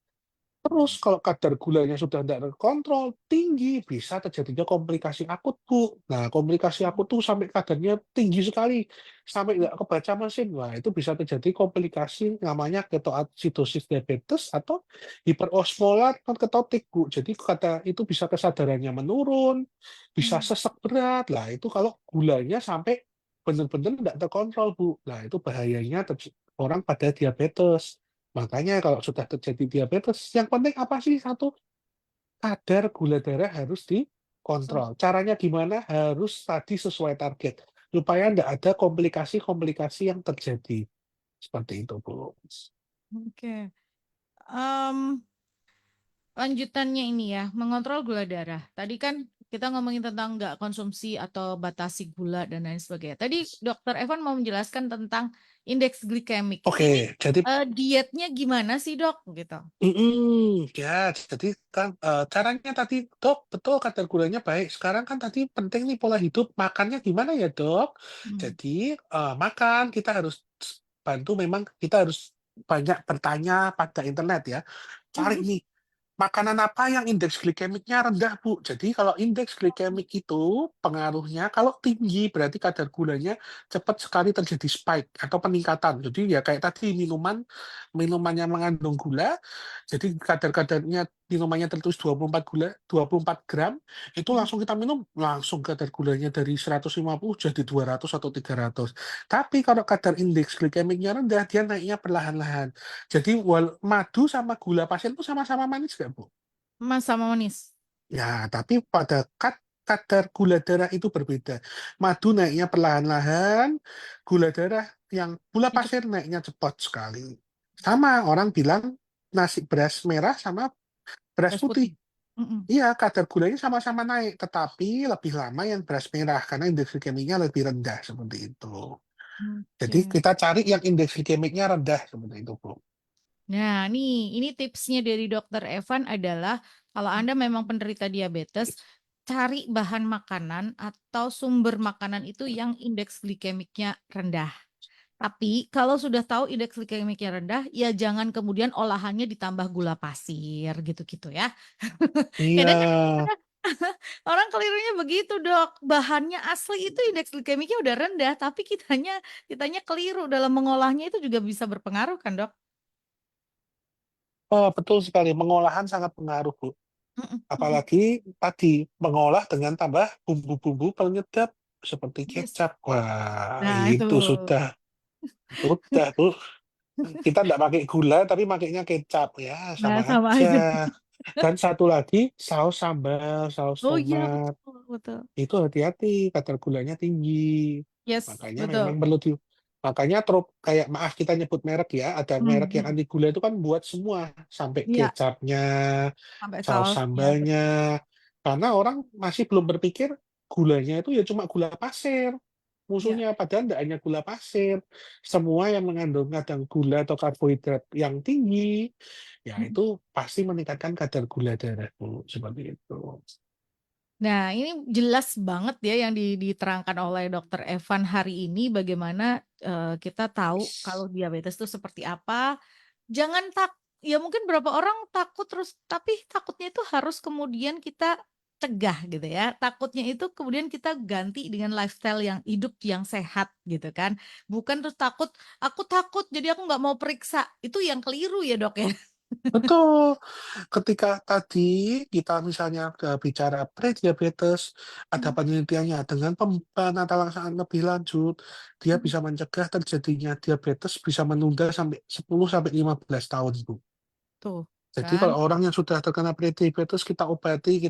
Terus kalau kadar gulanya sudah tidak terkontrol, tinggi, bisa terjadinya komplikasi akut, Bu. Nah, komplikasi akut tuh sampai kadarnya tinggi sekali, sampai nggak kebaca mesin. Wah, itu bisa terjadi komplikasi namanya ketoacidosis diabetes atau hiperosmolar ketotik, Bu. Jadi kata itu bisa kesadarannya menurun, bisa Mm, sesek berat. Lah, itu kalau gulanya sampai benar-benar tidak terkontrol, Bu. Nah, itu bahayanya orang pada diabetes. Makanya kalau sudah terjadi diabetes, yang penting apa sih? Satu, kadar gula darah harus so- dikontrol. Caranya gimana? Harus tadi sesuai target. Supaya tidak ada komplikasi-komplikasi yang terjadi. Seperti itu, Bu. Oke. Em, Lanjutannya ini ya, mengontrol gula darah. Tadi kan kita ngomongin tentang nggak konsumsi atau batasi gula dan lain sebagainya. Tadi Dokter Evan mau menjelaskan tentang indeks glikemik. Ini Oke, jadi dietnya gimana sih dok? Gitu. Ya, jadi kan caranya tadi, Dok, betul kadar gulanya baik. Sekarang kan tadi penting nih pola hidup, makannya gimana ya, Dok? Hmm. Jadi makan kita harus bantu, memang kita harus banyak bertanya pada internet ya. Cari nih makanan apa yang indeks glikemiknya rendah, Bu. Jadi kalau indeks glikemik itu pengaruhnya kalau tinggi berarti kadar gulanya cepat sekali terjadi spike atau peningkatan. Jadi ya kayak tadi minuman yang mengandung gula, jadi kadar-kadarnya minumannya tertulis 24 gula, 24 gram, itu langsung kita minum, langsung kadar gulanya dari 150 jadi 200 atau 300. Tapi kalau kadar indeks glikemiknya rendah, dia naiknya perlahan-lahan. Jadi madu sama gula pasir itu sama-sama manis nggak, Bu? Mas sama manis. Ya, tapi pada kadar gula darah itu berbeda. Madu naiknya perlahan-lahan, gula Itu pasir naiknya cepat sekali. Sama orang bilang nasi beras merah sama beras beras putih. putih. Mm-mm. Iya, kadar gulanya sama-sama naik, tetapi lebih lama yang beras merah karena indeks glikemiknya lebih rendah seperti itu. Jadi Oke. kita cari yang indeks glikemiknya rendah seperti itu, Bu. Nah, ini tipsnya dari Dokter Evan adalah kalau Anda memang penderita diabetes, cari bahan makanan atau sumber makanan itu yang indeks glikemiknya rendah. Tapi kalau sudah tahu indeks glikemiknya rendah, ya jangan kemudian olahannya ditambah gula pasir gitu-gitu ya. Iya. Kadang kan orang kelirunya begitu, Dok. Bahannya asli itu indeks glikemiknya udah rendah, tapi kitanya kitanya keliru dalam mengolahnya itu juga bisa berpengaruh kan, Dok? Oh, betul sekali. Mengolahan sangat pengaruh, Bu. Mm-mm, mm-mm. Apalagi tadi mengolah dengan tambah bumbu-bumbu penyedap seperti Yes. kecap. Wah, Nah, itu. itu sudah, Bu. Kita nggak pakai gula, tapi pakainya kecap ya, Nah, sama sama aja. aja. Dan satu lagi, saus sambal, saus Oh iya, tomat. betul, betul. Itu hati-hati, kadar gulanya tinggi. Yes, Makanya memang betul. perlu makanya kayak maaf kita nyebut merek ya, ada merek yang Mhm. anti gula itu kan buat semua, sampai Iya, kecapnya, sampai saus sausnya. sambalnya. Karena orang masih belum berpikir gulanya itu ya cuma gula pasir. Iya. Musuhnya padahal tidak hanya gula pasir. Semua yang mengandung kadang gula atau karbohidrat yang tinggi, ya Mm. itu pasti meningkatkan kadar gula darah, Bu. Seperti itu. Nah, ini jelas banget ya yang diterangkan oleh Dokter Evan hari ini bagaimana kita tahu kalau diabetes itu seperti apa. Jangan ya mungkin beberapa orang takut terus, tapi takutnya itu harus kemudian kita cegah gitu ya. Takutnya itu kemudian kita ganti dengan lifestyle yang hidup yang sehat gitu kan. Bukan terus takut, aku takut jadi aku nggak mau periksa. Itu yang keliru ya dok ya. Betul. Ketika tadi kita misalnya bicara prediabetes, ada Hmm, penelitiannya dengan penata lebih lanjut, dia hmm. bisa mencegah terjadinya diabetes bisa menunda sampai 10 sampai 15 tahun, Bu. Tuh Jadi kan. kalau orang yang sudah terkena prediabetes kita obati,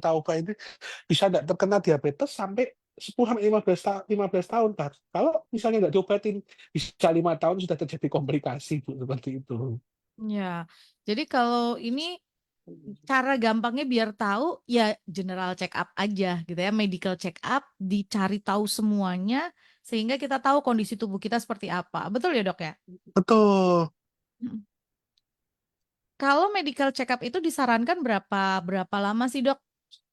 bisa tidak terkena diabetes sampai 10 sampai 15 tahun. Nah, kalau misalnya nggak diobatin, bisa 5 tahun sudah terjadi komplikasi, Bu, seperti itu. Ya, jadi kalau ini cara gampangnya biar tahu ya general check up aja gitu ya, medical check up, dicari tahu semuanya sehingga kita tahu kondisi tubuh kita seperti apa. Betul ya, Dok ya? Betul. Mm. Kalau medical check up itu disarankan berapa berapa lama sih, Dok?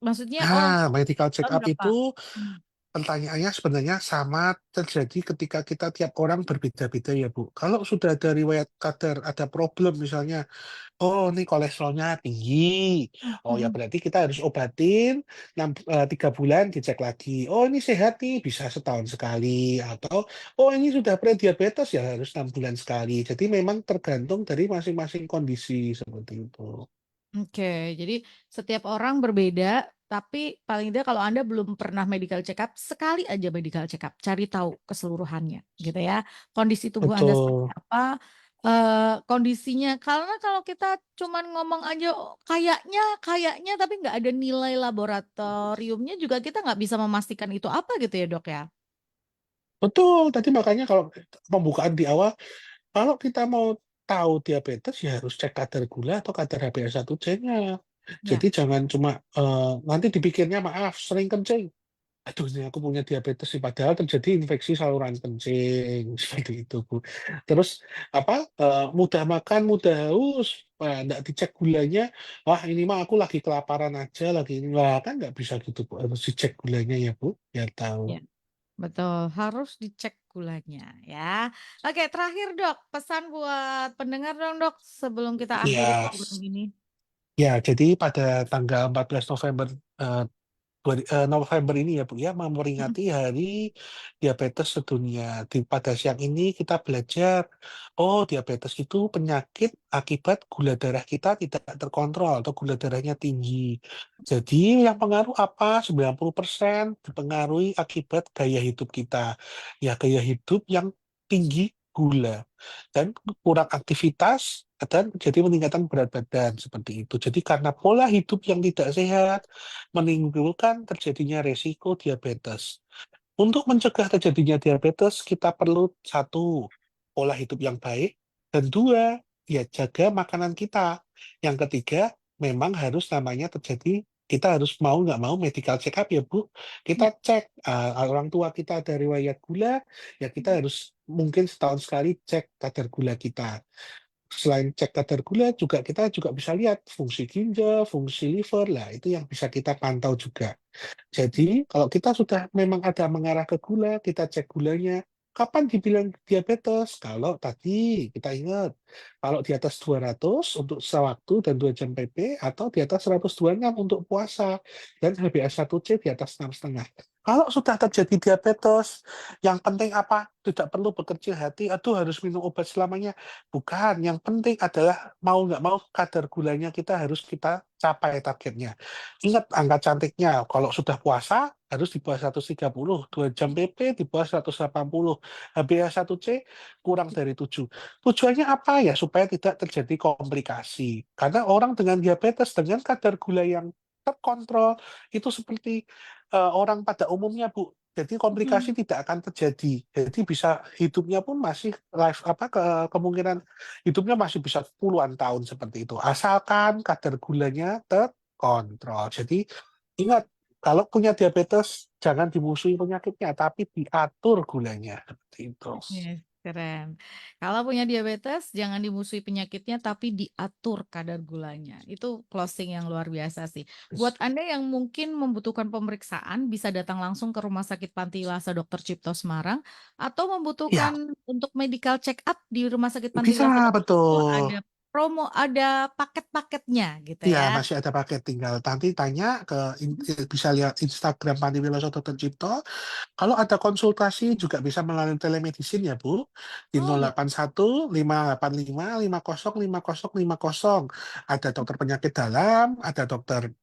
Maksudnya Nah, medical check up berapa? itu Hmm. pertanyaannya sebenarnya sama terjadi ketika kita tiap orang berbeda-beda ya, Bu. Kalau sudah ada riwayat kadar, ada problem misalnya, oh ini kolesterolnya tinggi, oh ya Hmm. berarti kita harus obatin 3 bulan dicek lagi. Oh ini sehat nih, bisa setahun sekali. Atau oh ini sudah prediabetes ya harus 6 bulan sekali. Jadi memang tergantung dari masing-masing kondisi seperti itu. Oke, jadi setiap orang berbeda, tapi paling tidak kalau Anda belum pernah medical check up, sekali aja medical check up, cari tahu keseluruhannya, gitu ya. Kondisi tubuh Anda seperti Betul. apa, kondisinya. Karena kalau kita cuman ngomong aja, "Oh, kayaknya, tapi nggak ada nilai laboratoriumnya juga kita nggak bisa memastikan itu apa gitu ya, Dok ya." Betul, tadi makanya kalau pembukaan di awal, kalau kita mau tahu diabetes ya harus cek kadar gula atau kadar HbA1c-nya. Jadi Ya. jangan cuma nanti dipikirnya maaf sering kencing. Aduh ini aku punya diabetes sih padahal terjadi infeksi saluran kencing seperti itu, Bu. Terus apa mudah makan, mudah haus, nggak dicek gulanya. Wah ini mah aku lagi kelaparan aja lagi ini. Lah kan nggak bisa gitu, Bu. Harus dicek gulanya ya, Bu. Biar tahu. Ya. Betul, harus dicek gulanya ya. Oke, terakhir Dok, pesan buat pendengar dong Dok sebelum kita akhiri Ya, program ini. ya, jadi pada tanggal 14 November eh, November ini ya Bu ya memperingati Hari Diabetes Sedunia. Pada siang ini kita belajar, oh diabetes itu penyakit akibat gula darah kita tidak terkontrol atau gula darahnya tinggi. Jadi yang pengaruh apa? 90% dipengaruhi akibat gaya hidup kita. Ya gaya hidup yang tinggi gula dan kurang aktivitas dan jadi meningkatkan berat badan seperti itu. Jadi karena pola hidup yang tidak sehat menimbulkan terjadinya resiko diabetes. Untuk mencegah terjadinya diabetes, kita perlu satu, pola hidup yang baik, dan dua, ya jaga makanan kita. Yang ketiga, memang harus namanya terjadi, kita harus mau nggak mau medical check up ya Bu. Ya. Kita cek orang tua kita ada riwayat gula, ya kita harus mungkin setahun sekali cek kadar gula kita. Selain cek kadar gula juga kita juga bisa lihat fungsi ginjal, fungsi liver lah itu yang bisa kita pantau juga. Jadi kalau kita sudah memang ada mengarah ke gula, kita cek gulanya. Kapan dibilang diabetes? Kalau tadi kita ingat, kalau di atas 200 untuk sewaktu dan 2 jam PP atau di atas 126 untuk puasa dan HbA1c di atas 6,5. Kalau sudah terjadi diabetes, yang penting apa? Tidak perlu berkecil hati, aduh harus minum obat selamanya. Bukan, yang penting adalah mau nggak mau kadar gulanya kita harus kita capai targetnya. Ingat angka cantiknya, kalau sudah puasa harus di bawah 130, 2 jam PP di bawah 180, HbA1c kurang dari 7. Tujuannya apa ya? Supaya tidak terjadi komplikasi. Karena orang dengan diabetes dengan kadar gula yang terkontrol itu seperti orang pada umumnya, Bu. Jadi komplikasi Hmm. tidak akan terjadi. Jadi bisa hidupnya pun masih life apa kemungkinan hidupnya masih bisa puluhan tahun seperti itu. Asalkan kadar gulanya kontrol. Jadi ingat, kalau punya diabetes jangan dimusuhi penyakitnya, tapi diatur gulanya. Seperti itu. Yes, keren. Kalau punya diabetes, jangan dimusuhi penyakitnya, tapi diatur kadar gulanya. Itu closing yang luar biasa sih. Buat Anda yang mungkin membutuhkan pemeriksaan, bisa datang langsung ke Rumah Sakit Panti Lasa Dr. Cipto Semarang, atau membutuhkan Ya, untuk medical check up di Rumah Sakit Panti bisa Lasa Dr. Cipto, ada betul. promo, ada paket-paketnya gitu Iya, ya? masih ada paket. Tinggal nanti tanya ke bisa lihat Instagram Panti Wiloso Dr. Cipto. Kalau ada konsultasi juga bisa melalui telemedicine ya, Bu. Di Oh gitu. 081 585 50 50 50. Ada dokter penyakit dalam, ada dokter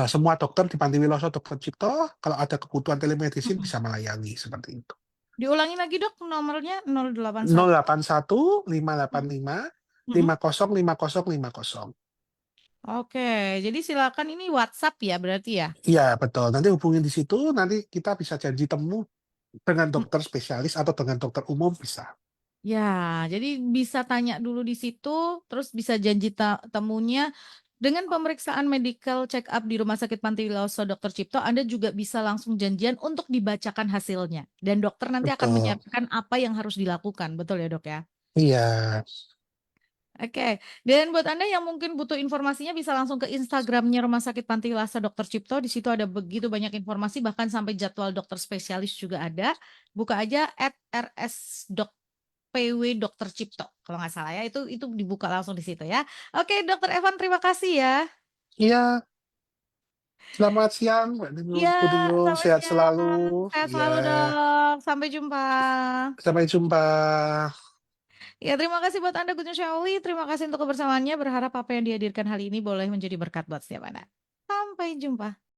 semua dokter di Panti Wiloso Dr. Cipto. Kalau ada kebutuhan telemedicine Mm-mm. bisa melayani seperti itu. Diulangi lagi dok nomornya 081. 081 585 Mm-mm. 50 50 50. Oke, jadi silakan ini WhatsApp ya berarti ya? Iya, betul. Nanti hubungin di situ, nanti kita bisa janji temu dengan Mm. dokter spesialis atau dengan dokter umum bisa. Ya, jadi bisa tanya dulu di situ, terus bisa janji temunya dengan pemeriksaan medical check up di Rumah Sakit Panti Wiloso Dr. Cipto. Anda juga bisa langsung janjian untuk dibacakan hasilnya, dan dokter nanti akan Betul. menyarankan apa yang harus dilakukan, betul ya dok ya? Iya. Oke, dan buat Anda yang mungkin butuh informasinya bisa langsung ke Instagramnya Rumah Sakit Panti Lasa Dr. Cipto. Di situ ada begitu banyak informasi, bahkan sampai jadwal dokter spesialis juga ada. Buka aja @rs.pw Dr. Cipto. Kalau nggak salah ya, itu dibuka langsung di situ ya. Oke, Dokter Evan, terima kasih ya. Iya. Selamat siang, Mbak Iya, Nunung. selamat Sehat selalu. siang. Sehat Iya. selalu, Dok. Sampai jumpa. Sampai jumpa. Ya, terima kasih buat Anda, Gunung Syaoli. Terima kasih untuk kebersamaannya. Berharap apa yang dihadirkan hari ini boleh menjadi berkat buat setiap Anda. Sampai jumpa.